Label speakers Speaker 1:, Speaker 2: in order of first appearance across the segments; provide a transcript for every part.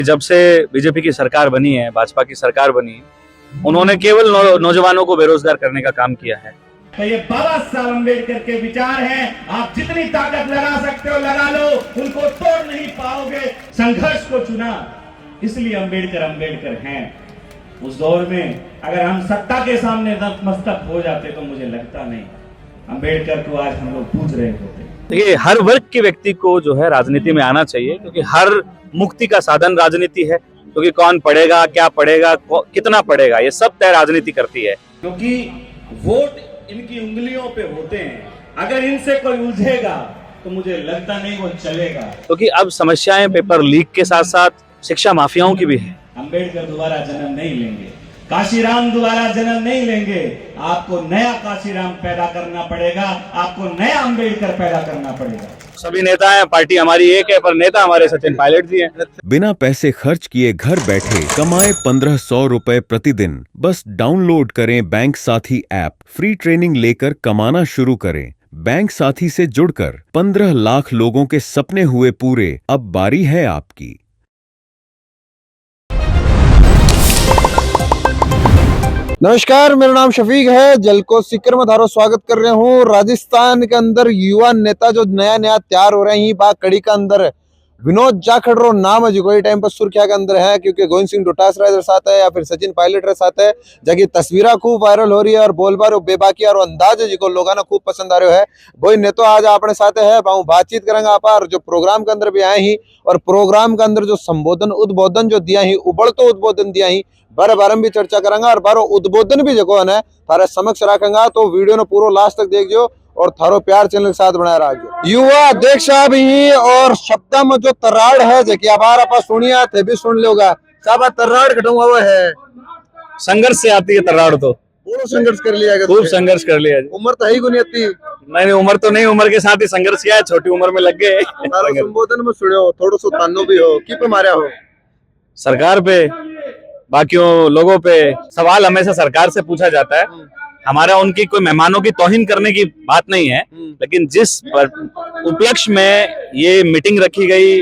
Speaker 1: जब से बीजेपी की सरकार बनी है, भाजपा की सरकार बनी है, उन्होंने केवल नौजवानों को बेरोजगार करने का काम किया है।
Speaker 2: तो ये बाबा साहब अम्बेडकर के विचार हैं। आप जितनी ताकत लगा सकते हो लगा लो, उनको तोड़ नहीं पाओगे। संघर्ष को चुना, इसलिए अम्बेडकर हैं। उस दौर में अगर हम सत्ता के सामने नतमस्तक हो जाते तो मुझे लगता नहीं अम्बेडकर को आज हम लोग पूछ रहे होते।
Speaker 1: देखिए, हर वर्ग के व्यक्ति को जो है राजनीति में आना चाहिए, क्योंकि हर मुक्ति का साधन राजनीति है। क्योंकि कौन पढ़ेगा, क्या पढ़ेगा, कितना पढ़ेगा, ये सब तय राजनीति करती है।
Speaker 2: क्योंकि वोट इनकी उंगलियों पे होते हैं। अगर इनसे कोई उलझेगा तो मुझे लगता नहीं वो चलेगा।
Speaker 1: क्योंकि अब समस्याएं पेपर लीक के साथ साथ शिक्षा माफियाओं की भी है।
Speaker 2: अम्बेडकर दोबारा जन्म नहीं लेंगे, काशीराम दोबारा जन्म नहीं लेंगे। आपको नया काशीराम पैदा करना पड़ेगा, आपको नया अम्बेडकर पैदा करना पड़ेगा।
Speaker 1: सभी नेता हैं, पार्टी हमारी एक है, पर नेता हमारे सचिन पायलट जी हैं।
Speaker 3: बिना पैसे खर्च किए घर बैठे कमाए 1500 रुपए प्रतिदिन। बस डाउनलोड करें बैंक साथी ऐप, फ्री ट्रेनिंग लेकर कमाना शुरू करें। बैंक साथी से जुड़कर 15 लाख लोगों के सपने हुए पूरे। अब बारी है आपकी।
Speaker 4: नमस्कार, मेरा नाम शफीक है। जलको सीकर में थारो स्वागत कर रहे हूँ। राजस्थान के अंदर युवा नेता जो नया तैयार हो रहे हैं, बा कड़ी का अंदर विनोद जाखड़ नाम है जो कोई टाइम पर सुर्खिया के अंदर है, क्योंकि गोविंद सिंह डोटासरा इधर साथ है या फिर सचिन पायलट रे साथ है। जगह तस्वीरें खूब वायरल हो रही है और बोलबार बेबाकी और अंदाज जो लोगों ने खूब पसंद आ रहे है। वही नेतो आज अपने साथ है, बातचीत करेंगे आप जो प्रोग्राम के अंदर भी आए ही और प्रोग्राम के अंदर जो संबोधन उद्बोधन जो दिया ही, उबड़तो उद्बोधन दिया ही, बारे बारे में भी चर्चा करेंगे और बारो उद्बोधन भी जो है थारे समक्ष रखेंगे। तो वीडियो ने पूरा लास्ट तक देखियो और थारो प्यार चैनल के साथ बनाए रखियो। युवा अध्यक्ष साहब ही और शब्द में जो तराड़ है जो कि आप सुनिया थे भी सुन लोगा साहब, तराड़ घटूंगा वो है
Speaker 1: संघर्ष से आती है तराड़। तो
Speaker 4: पूरा संघर्ष कर लिया,
Speaker 1: खूब संघर्ष कर लिया।
Speaker 4: उम्र तो है ही गुनियती
Speaker 1: नहीं, उम्र तो नहीं, उम्र के साथ ही संघर्ष किया है। छोटी उम्र में लग गए।
Speaker 4: संबोधन में सुनो, थोड़ा सा तानो भी हो कि पे मारा हो
Speaker 1: सरकार पे, बाकियों लोगों पे। सवाल हमेशा सरकार से पूछा जाता है। हमारा उनकी कोई मेहमानों की तौहीन करने की बात नहीं है, लेकिन जिस उपलक्ष्य में ये मीटिंग रखी गई,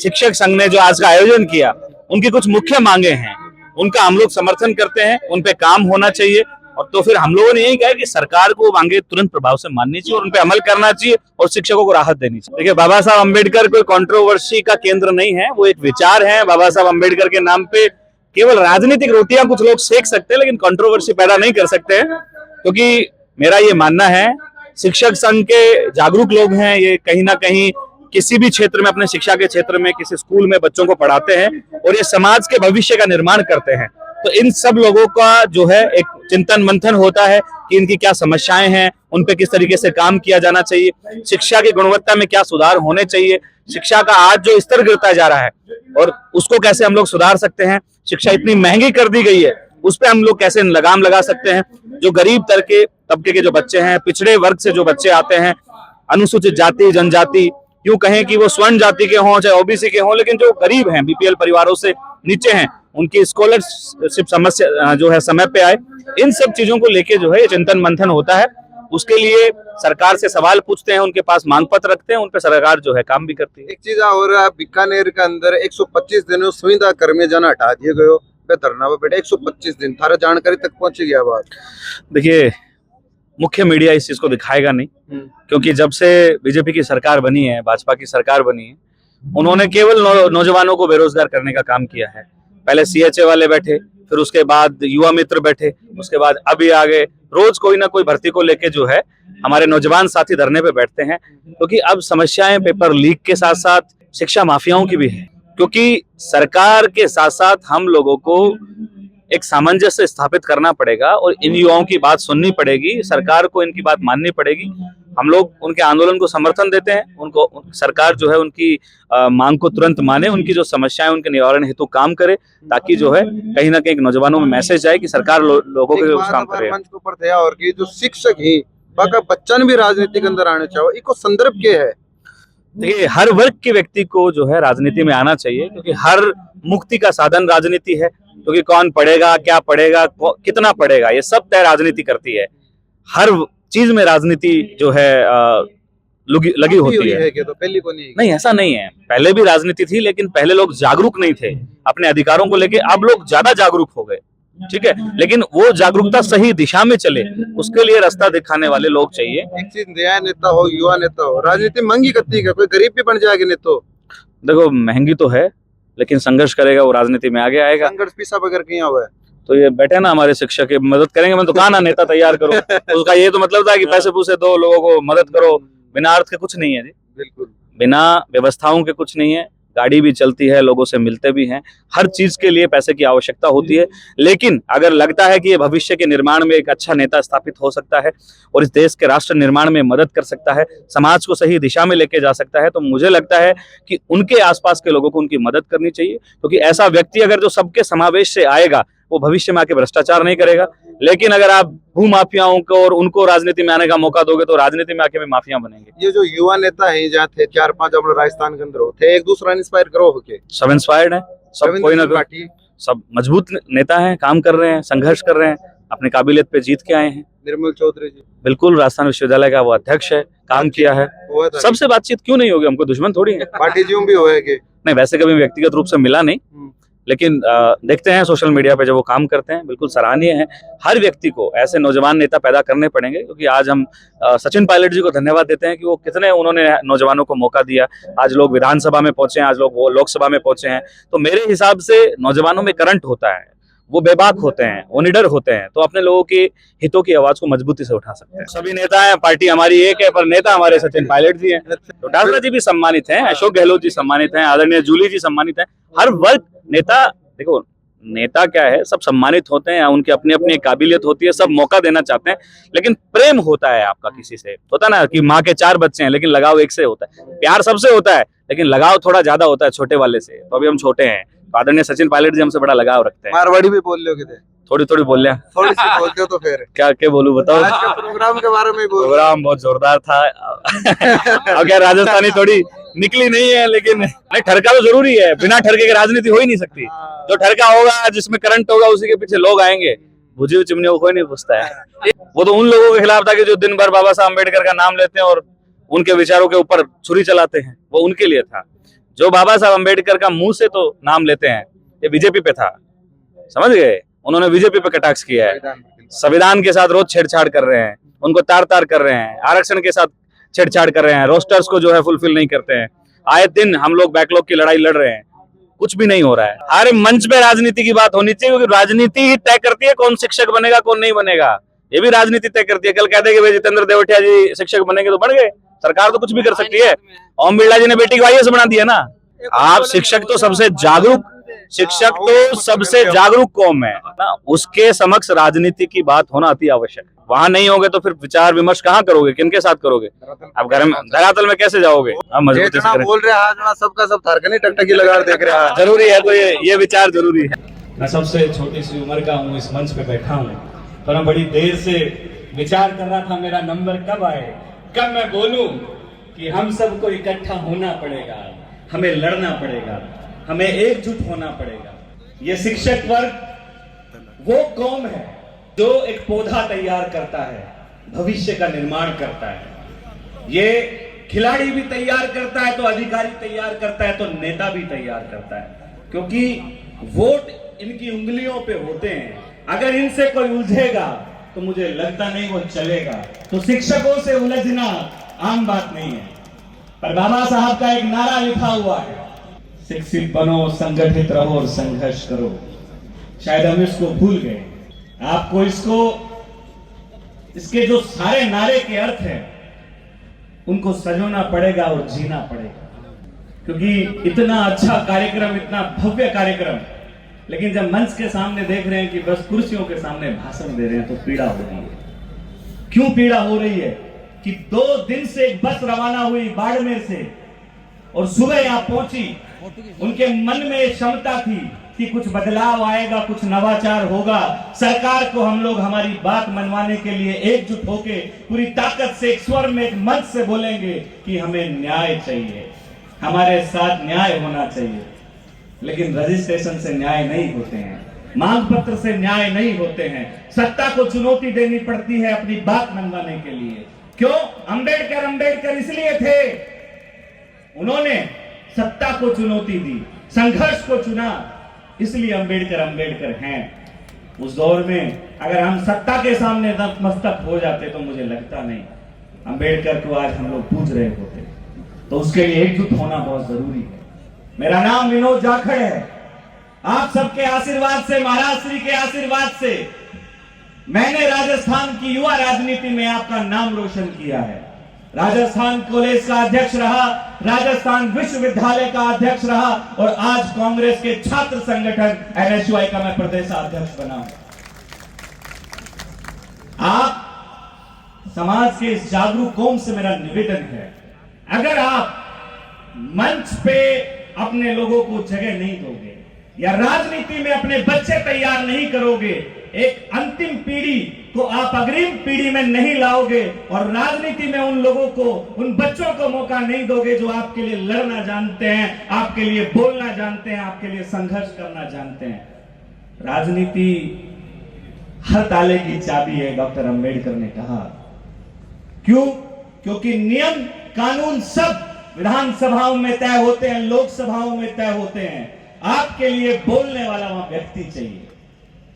Speaker 1: शिक्षक संघ ने जो आज का आयोजन किया, उनकी कुछ मुख्य मांगे हैं, उनका हम लोग समर्थन करते हैं। उन पे काम होना चाहिए और तो फिर हम लोगों ने यही कहा कि सरकार को मांगे तुरंत प्रभाव से माननी चाहिए और उन पे अमल करना चाहिए और शिक्षकों को राहत देनी चाहिए। देखिए, बाबा साहब अम्बेडकर कोई कंट्रोवर्सी का केंद्र नहीं है, वो एक विचार है। बाबा साहब अम्बेडकर के नाम पे केवल राजनीतिक रोटियां कुछ लोग सेक सकते हैं, लेकिन कंट्रोवर्सी पैदा नहीं कर सकते हैं। क्योंकि मेरा ये मानना है, शिक्षक संघ के जागरूक लोग हैं, ये कहीं ना कहीं किसी भी क्षेत्र में, अपने शिक्षा के क्षेत्र में, किसी स्कूल में बच्चों को पढ़ाते हैं और ये समाज के भविष्य का निर्माण करते हैं। तो इन सब लोगों का जो है एक चिंतन मंथन होता है कि इनकी क्या समस्याएं हैं, उन पे किस तरीके से काम किया जाना चाहिए, शिक्षा की गुणवत्ता में क्या सुधार होने चाहिए, शिक्षा का आज जो स्तर गिरता जा रहा है और उसको कैसे हम लोग सुधार सकते हैं। शिक्षा इतनी महंगी कर दी गई है, उस पर हम लोग कैसे लगाम लगा सकते हैं। जो गरीब तबके के जो बच्चे हैं, पिछड़े वर्ग से जो बच्चे आते हैं, अनुसूचित जाति जनजाति, यूं कहें कि वो स्वर्ण जाति के हों चाहे ओबीसी के हों, लेकिन जो गरीब हैं, बीपीएल परिवारों से नीचे हैं, उनकी स्कॉलरशिप समस्या जो है समय पे आए। इन सब चीजों को लेके जो है चिंतन मंथन होता है। उसके लिए सरकार से सवाल पूछते हैं, उनके पास मांग पत्र रखते हैं, उन पे सरकार जो है काम भी करती है।
Speaker 4: एक चीज और बीकानेर के अंदर 125 दिनों संविदा कर्मी जन हटा दिए गए धरना पे बेटा 125 दिन थारा जानकारी तक पहुंची गया बात।
Speaker 1: देखिए, मुख्य मीडिया इस चीज को दिखाएगा नहीं, क्योंकि जब से बीजेपी की सरकार बनी है, भाजपा की सरकार बनी है, उन्होंने केवल नौजवानों को बेरोजगार करने का काम किया है। पहले सीएचए वाले बैठे, फिर उसके बाद युवा मित्र बैठे, उसके बाद अभी आगे रोज कोई ना कोई भर्ती को लेके जो है हमारे नौजवान साथी धरने पे बैठते हैं। क्योंकि अब समस्याएं पेपर लीक के साथ साथ शिक्षा माफियाओं की भी है। क्योंकि सरकार के साथ साथ हम लोगों को एक सामंजस्य स्थापित करना पड़ेगा और इन युवाओं की बात सुननी पड़ेगी, सरकार को इनकी बात माननी पड़ेगी। हम लोग उनके आंदोलन को समर्थन देते हैं, उनको सरकार जो है उनकी मांग को तुरंत माने, उनकी जो समस्याएं उनके निवारण हेतु काम करे, ताकि जो है कहीं ना कहीं नौजवानों में मैसेज जाए कि सरकार लोगों के काम करे।
Speaker 4: मंच के ऊपर थे और कि जो शिक्षक ही बाका बच्चन भी राजनीति के अंदर आने चाहो, इको संदर्भ के है।
Speaker 1: देखिए, हर वर्ग के व्यक्ति को जो है राजनीति में आना चाहिए, क्योंकि हर मुक्ति का साधन राजनीति है। क्योंकि कौन पढ़ेगा, क्या पढ़ेगा, कितना पढ़ेगा, ये सब तय राजनीति करती है। हर चीज में राजनीति जो है लगी होती है।
Speaker 4: कि तो पहली को नहीं
Speaker 1: नहीं, ऐसा नहीं है, पहले भी राजनीति थी, लेकिन पहले लोग जागरूक नहीं थे अपने अधिकारों को लेके। अब लोग ज्यादा जागरूक हो गए, ठीक है, लेकिन वो जागरूकता सही दिशा में चले, उसके लिए रास्ता दिखाने वाले लोग चाहिए।
Speaker 4: एक चीज नया नेता हो, युवा नेता हो, राजनीति महंगी करती है, कोई गरीब भी बन जाएगा नहीं तो
Speaker 1: देखो महंगी तो है, लेकिन संघर्ष करेगा वो राजनीति में आगे आएगा।
Speaker 4: संघर्ष पीसा बगैर किया हुआ है।
Speaker 1: तो ये बैठे ना हमारे शिक्षक की मदद करेंगे, मैं तो कहा ना नेता तैयार करो, तो उसका ये तो मतलब था कि पैसे पूसे दो, लोगों को मदद करो। बिना अर्थ के कुछ नहीं है जी,
Speaker 4: बिल्कुल
Speaker 1: बिना व्यवस्थाओं के कुछ नहीं है। गाड़ी भी चलती है, लोगों से मिलते भी हैं, हर चीज के लिए पैसे की आवश्यकता होती है। लेकिन अगर लगता है कि ये भविष्य के निर्माण में एक अच्छा नेता स्थापित हो सकता है और इस देश के राष्ट्र निर्माण में मदद कर सकता है, समाज को सही दिशा में लेके जा सकता है, तो मुझे लगता है कि उनके आसपास के लोगों को उनकी मदद करनी चाहिए। क्योंकि ऐसा व्यक्ति अगर जो सबके समावेश से आएगा, वो भविष्य में आके भ्रष्टाचार नहीं करेगा। लेकिन अगर आप भूमाफियाओं को और उनको राजनीति में आने का मौका दोगे, तो राजनीति में आके भी माफिया बनेंगे।
Speaker 4: ये जो युवा नेता है जहाँ थे 4-5 अपने राजस्थान के अंदर होते, एक दूसरा इंस्पायर करो होके,
Speaker 1: सब इंस्पायर्ड है, सब कोई ना कोई, सब मजबूत नेता हैं, काम कर रहे हैं, संघर्ष कर रहे हैं, अपने काबिलियत पे जीत के आए हैं।
Speaker 4: निर्मल चौधरी जी
Speaker 1: बिल्कुल, राजस्थान विश्वविद्यालय का वो अध्यक्ष है, काम किया है,
Speaker 4: हुआ था।
Speaker 1: सबसे बातचीत क्यों नहीं होगी, हमको दुश्मन थोड़ी है।
Speaker 4: पार्टी जी भी होएगे
Speaker 1: नहीं, वैसे कभी व्यक्तिगत रूप से मिला नहीं, लेकिन देखते हैं सोशल मीडिया पे जब वो काम करते हैं, बिल्कुल सराहनीय है। हर व्यक्ति को ऐसे नौजवान नेता पैदा करने पड़ेंगे, क्योंकि आज हम सचिन पायलट जी को धन्यवाद देते हैं कि वो कितने उन्होंने नौजवानों को मौका दिया। आज लोग विधानसभा में पहुंचे हैं, आज लोग वो लोकसभा में पहुंचे हैं। तो मेरे हिसाब से नौजवानों में करंट होता है, वो बेबाक होते हैं, वो निडर होते हैं, तो अपने लोगों के हितों की आवाज को मजबूती से उठा सकते हैं। सभी नेता हैं, पार्टी हमारी एक है, पर नेता हमारे सचिन पायलट जी हैं। तो डालरा जी भी सम्मानित हैं, अशोक गहलोत जी सम्मानित हैं, आदरणीय जूली जी सम्मानित हैं। हर वर्ग नेता, देखो नेता क्या है, सब सम्मानित होते हैं, उनकी अपनी अपनी काबिलियत होती है, सब मौका देना चाहते हैं, लेकिन प्रेम होता है आपका किसी से। होता ना कि माँ के 4 बच्चे हैं, लेकिन लगाव एक से होता है। प्यार सबसे होता है, लेकिन लगाव थोड़ा ज्यादा होता है छोटे वाले से। तो अभी हम छोटे हैं, आदरणीय सचिन पायलट जी हमसे बड़ा लगाव रखते हैं।
Speaker 4: मारवाड़ी भी बोल लो किधर,
Speaker 1: थोड़ी थोड़ी बोल लिया,
Speaker 4: थोड़ी सी बोलते हो तो फिर
Speaker 1: क्या बोलूं बताओ।
Speaker 4: आज के प्रोग्राम के बारे में बोल।
Speaker 1: प्रोग्राम बहुत जोरदार था। अब क्या राजस्थानी थोड़ी निकली नहीं है, लेकिन नहीं, ठरका तो जरूरी है, बिना ठरके की राजनीति हो ही नहीं सकती। जो ठरका होगा, जिसमें करंट होगा, उसी के पीछे लोग आएंगे। बुझी हुई चिमनियों को कोई नहीं पूछता है। वो तो उन लोगों के खिलाफ था कि जो दिन भर बाबा साहब अम्बेडकर का नाम लेते हैं और उनके विचारों के ऊपर छुरी चलाते हैं, वो उनके लिए था। जो बाबा साहब अम्बेडकर का मुंह से तो नाम लेते हैं, ये बीजेपी पे था, समझ गए। उन्होंने बीजेपी पे कटाक्ष किया है, संविधान के साथ रोज छेड़छाड़ कर रहे हैं, उनको तार तार कर रहे हैं, आरक्षण के साथ छेड़छाड़ कर रहे हैं, रोस्टर्स को जो है फुलफिल नहीं करते हैं। आए दिन हम लोग बैकलॉग की लड़ाई लड़ रहे हैं, कुछ भी नहीं हो रहा है। हर मंच पे राजनीति की बात होनी चाहिए, क्योंकि राजनीति ही तय करती है कौन शिक्षक बनेगा, कौन नहीं बनेगा। ये भी राजनीति तय करती है। कल कहते हैं कि भाई जितेंद्र देवटिया जी शिक्षक बनेंगे, तो बन गए। सरकार तो कुछ भी कर सकती है। ओम बिरला जी ने बेटी को आईएएस बना दिया ना। आप शिक्षक तो सबसे जागरूक, शिक्षक तो सबसे जागरूक कौम है ना, उसके समक्ष राजनीति की बात होना अति आवश्यक है। वहां नहीं होगे तो फिर विचार विमर्श कहाँ करोगे, किनके साथ करोगे? अब घर में धरातल में कैसे जाओगे? अब मजबूती से करें।
Speaker 4: बोल रहे हैं सबका सब थारकनी टकटकी लगा देख रहा है।
Speaker 1: जरूरी है, तो ये विचार जरूरी है।
Speaker 2: मैं सबसे छोटी सी उम्र का हूँ, इस मंच पे बैठा हूँ, पर मैं बड़ी देर से विचार कर रहा था मेरा नंबर कब आए, कब मैं बोलूं कि हम सबको इकट्ठा होना पड़ेगा, हमें लड़ना पड़ेगा, हमें एकजुट होना पड़ेगा। ये शिक्षक वर्ग वो कौम है जो एक पौधा तैयार करता है, भविष्य का निर्माण करता है। ये खिलाड़ी भी तैयार करता है, तो अधिकारी तैयार करता है, तो नेता भी तैयार करता है, क्योंकि वोट इनकी उंगलियों पे होते हैं। अगर इनसे कोई उलझेगा तो मुझे लगता नहीं वो चलेगा। तो शिक्षकों से उलझना आम बात नहीं है, पर बाबा साहब का एक नारा लिखा हुआ है, शिक्षित बनो, संगठित रहो और संघर्ष करो। शायद हम इसको भूल गए। आपको इसके जो सारे नारे के अर्थ हैं उनको सजोना पड़ेगा और जीना पड़ेगा, क्योंकि इतना अच्छा कार्यक्रम, इतना भव्य कार्यक्रम, लेकिन जब मंच के सामने देख रहे हैं कि बस कुर्सियों के सामने भाषण दे रहे हैं, तो पीड़ा हो रही है। क्यों पीड़ा हो रही है कि 2 दिन से एक बस रवाना हुई बाड़मेर से और सुबह यहां पहुंची। उनके मन में क्षमता थी कि कुछ बदलाव आएगा, कुछ नवाचार होगा। सरकार को हम लोग हमारी बात मनवाने के लिए एकजुट होके पूरी ताकत से एक स्वर में, एक मंच से बोलेंगे कि हमें न्याय चाहिए, हमारे साथ न्याय होना चाहिए। लेकिन रजिस्ट्रेशन से न्याय नहीं होते हैं, मांग पत्र से न्याय नहीं होते हैं। सत्ता को चुनौती देनी पड़ती है अपनी बात मनवाने के लिए, क्यों? अंबेडकर अंबेडकर इसलिए थे, उन्होंने सत्ता को चुनौती दी, संघर्ष को चुना, इसलिए अंबेडकर अंबेडकर हैं। उस दौर में अगर हम सत्ता के सामने नतमस्तक हो जाते तो मुझे लगता नहीं अंबेडकर को आज हम लोग पूज रहे होते। तो उसके लिए एकजुट होना बहुत जरूरी है। मेरा नाम विनोद जाखड़ है। आप सबके आशीर्वाद से, महाराज श्री के आशीर्वाद से मैंने राजस्थान की युवा राजनीति में आपका नाम रोशन किया है। राजस्थान कॉलेज का अध्यक्ष रहा, राजस्थान विश्वविद्यालय का अध्यक्ष रहा और आज कांग्रेस के छात्र संगठन NSUI का मैं प्रदेशाध्यक्ष बना हूं। आप समाज के इस जागरूक कौम से मेरा निवेदन है, अगर आप मंच पे अपने लोगों को जगह नहीं दोगे या राजनीति में अपने बच्चे तैयार नहीं करोगे, एक अंतिम पीढ़ी को आप अग्रिम पीढ़ी में नहीं लाओगे और राजनीति में उन लोगों को, उन बच्चों को मौका नहीं दोगे जो आपके लिए लड़ना जानते हैं, आपके लिए बोलना जानते हैं, आपके लिए संघर्ष करना जानते हैं। राजनीति हर ताले की चाबी है, डॉक्टर अंबेडकर ने कहा। क्यों? क्योंकि नियम कानून सब विधानसभाओं में तय होते हैं, लोकसभाओं में तय होते हैं। आपके लिए बोलने वाला वहां व्यक्ति चाहिए।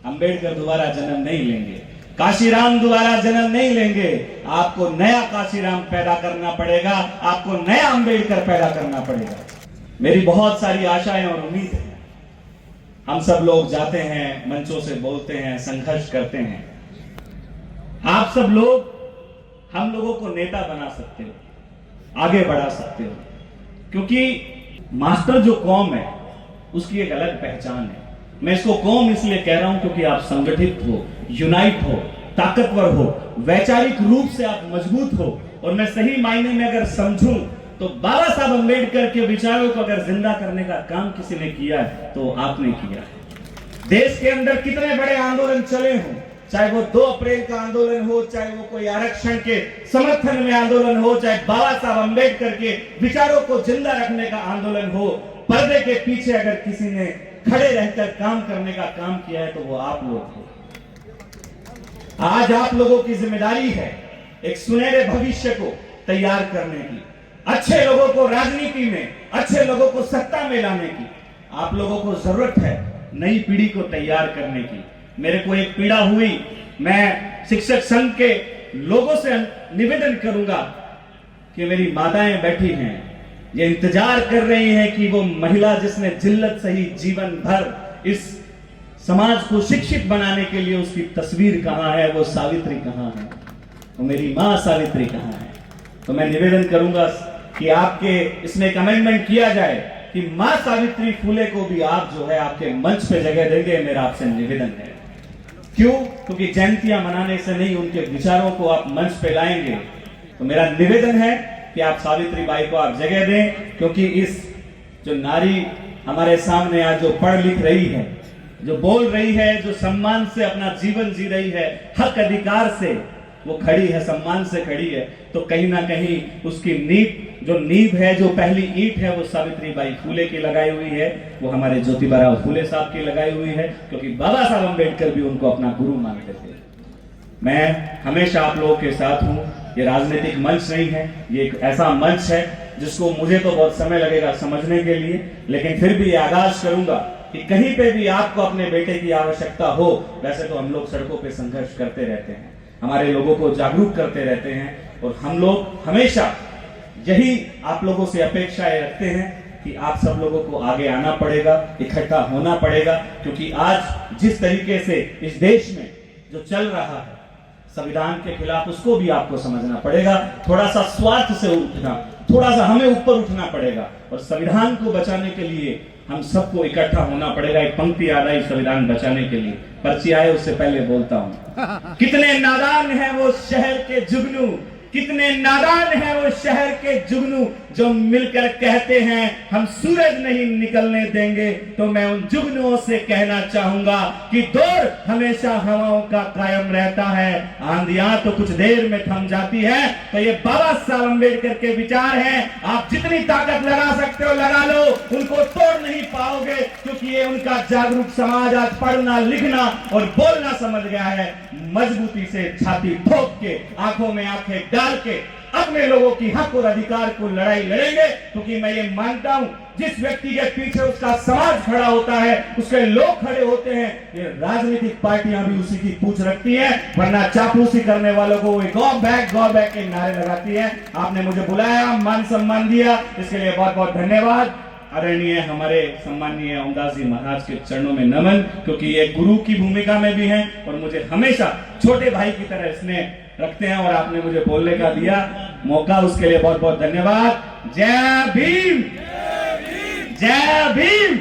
Speaker 2: अंबेडकर दोबारा जन्म नहीं लेंगे, काशीराम दोबारा जन्म नहीं लेंगे। आपको नया काशीराम पैदा करना पड़ेगा, आपको नया अंबेडकर पैदा करना पड़ेगा। मेरी बहुत सारी आशाएं और उम्मीद है। हम सब लोग जाते हैं, मंचों से बोलते हैं, संघर्ष करते हैं। आप सब लोग हम लोगों को नेता बना सकते हो, आगे बढ़ा सकते हो, क्योंकि मास्टर जो कौम है उसकी एक अलग पहचान है। मैं इसको कौम इसलिए कह रहा हूं क्योंकि आप संगठित हो, यूनाइट हो, ताकतवर हो, वैचारिक रूप से आप मजबूत हो। और मैं सही मायने में अगर समझूं तो बाबा साहब अंबेडकर के विचारों को अगर जिंदा करने का काम किसी ने किया है तो आपने किया है। देश के अंदर कितने बड़े आंदोलन चले हों, चाहे वो 2 अप्रैल का आंदोलन हो, चाहे वो कोई आरक्षण के समर्थन में आंदोलन हो, चाहे बाबा साहब अंबेडकर के विचारों को जिंदा रखने का आंदोलन हो, पर्दे के पीछे अगर किसी ने खड़े रहकर काम करने का काम किया है तो वो आप लोग हो। आज आप लोगों की जिम्मेदारी है एक सुनहरे भविष्य को तैयार करने की, अच्छे लोगों को राजनीति में, अच्छे लोगों को सत्ता में लाने की। आप लोगों को जरूरत है नई पीढ़ी को तैयार करने की। मेरे को एक पीड़ा हुई, मैं शिक्षक संघ के लोगों से निवेदन करूंगा कि मेरी माताएं बैठी हैं, ये इंतजार कर रही हैं कि वो महिला जिसने जिल्लत सही जीवन भर इस समाज को शिक्षित बनाने के लिए, उसकी तस्वीर कहां है, वो सावित्री कहां है, वो मेरी मां सावित्री कहां है। तो मैं निवेदन करूंगा कि आपके इसमें एक अमेंडमेंट किया जाए कि मां सावित्री फुले को भी आप जो है आपके मंच पे जगह देंगे। मेरा आपसे निवेदन है। क्यों? क्योंकि जयंतियां मनाने से नहीं, उनके विचारों को आप मंच पे लाएंगे। तो मेरा निवेदन है कि आप सावित्री बाई को आप जगह दें, क्योंकि इस जो नारी हमारे सामने आज जो पढ़ लिख रही है, जो बोल रही है, जो सम्मान से अपना जीवन जी रही है, हक अधिकार से वो खड़ी है, सम्मान से खड़ी है, तो कहीं ना कहीं उसकी नींव है, जो पहली ईंट है, वो सावित्री बाई फुले की लगाई हुई है, वो हमारे ज्योतिबा फुले साहब की लगाई हुई है, क्योंकि बाबा साहब अंबेडकर भी उनको अपना गुरु मानते थे। मैं हमेशा आप लोगों के साथ हूं। ये राजनीतिक मंच नहीं है, ये एक ऐसा मंच है जिसको मुझे तो बहुत समय लगेगा समझने के लिए, लेकिन फिर भी ये आगाज करूंगा कि कहीं पे भी आपको अपने बेटे की आवश्यकता हो, वैसे तो हम लोग सड़कों पे संघर्ष करते रहते हैं, हमारे लोगों को जागरूक करते रहते हैं, और हम लोग हमेशा यही आप लोगों से अपेक्षाएं रखते हैं कि आप सब लोगों को आगे आना पड़ेगा, इकट्ठा होना पड़ेगा, क्योंकि आज जिस तरीके से इस देश में जो चल रहा है संविधान के खिलाफ, उसको भी आपको समझना पड़ेगा। थोड़ा सा स्वार्थ से उठना, थोड़ा सा हमें ऊपर उठना पड़ेगा, और संविधान को बचाने के लिए हम सबको इकट्ठा होना पड़ेगा। एक पंक्ति याद आई संविधान बचाने के लिए, पर्ची आए उससे पहले बोलता हूं। कितने नादान हैं वो शहर के जुगनू, कितने नादान हैं वो शहर के जुगनू, जो मिलकर कहते हैं हम सूरज नहीं निकलने देंगे। तो मैं उन जुगनुओं से कहना चाहूंगा कि दौर हमेशा हवाओं का कायम रहता है, आंधियां तो कुछ देर में थम जाती है। तो ये बाबा साहब अंबेडकर के विचार हैं, आप जितनी ताकत लगा सकते हो लगा लो, उनको तोड़ नहीं पाओगे। क्योंकि ये उनका जागरूक समाज आज पढ़ना लिखना और बोलना समझ गया है। मजबूती से छाती ठोक के, आंखों में आंखें डाल के अपने लोगों की हक और अधिकार को लड़ाई लड़ेंगे, क्योंकि मैं ये मानता हूं जिस व्यक्ति के पीछे उसका समाज खड़ा होता है, उसके लोग खड़े होते हैं, ये राजनीतिक पार्टियां भी उसी की पूछ रखती हैं, वरना चापलूसी करने वालों को गो बैक के नारे लगाती है। आपने मुझे बुलाया, मान सम्मान दिया, इसके लिए बहुत बहुत धन्यवाद। आदरणीय हमारे सम्मानीय ओमदास जी महाराज के चरणों में नमन, क्योंकि ये गुरु की भूमिका में भी हैं और मुझे हमेशा छोटे भाई की तरह स्नेह रखते हैं, और आपने मुझे बोलने का दिया मौका, उसके लिए बहुत बहुत धन्यवाद। जय भीम, जय भीम।